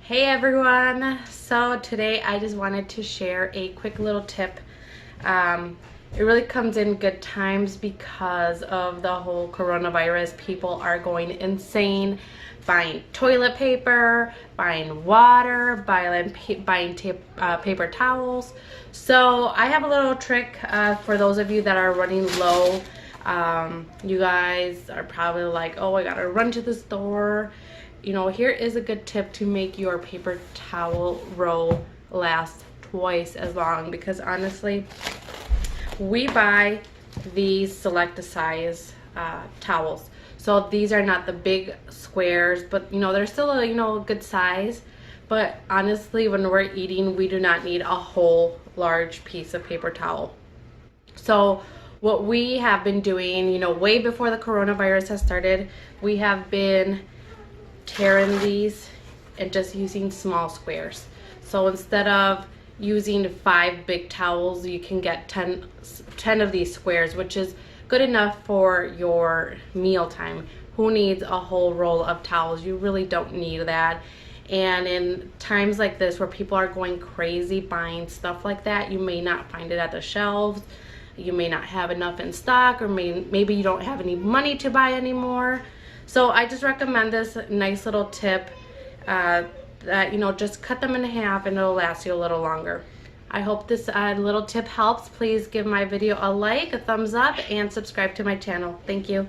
Hey everyone! So today I just wanted to share a quick little tip. It really comes in good times because of the whole coronavirus. People are going insane, buying toilet paper, buying water, buying paper towels. So I have a little trick for those of you that are running low. You guys are probably like, oh, I gotta run to the store. Here is a good tip to make your paper towel roll last twice as long, because honestly, we buy these select size towels. So these are not the big squares, but they're still a good size. But honestly, when we're eating, we do not need a whole large piece of paper towel. So what we have been doing, way before the coronavirus has started, we have been tearing these and just using small squares. So instead of using 5 big towels, you can get 10 of these squares, which is good enough for your meal time. Who needs a whole roll of towels? You really don't need that. And in times like this where people are going crazy buying stuff like that, you may not find it at the shelves. You may not have enough in stock, or maybe you don't have any money to buy anymore. So I just recommend this nice little tip that, just cut them in half and it'll last you a little longer. I hope this little tip helps. Please give my video a like, a thumbs up, and subscribe to my channel. Thank you.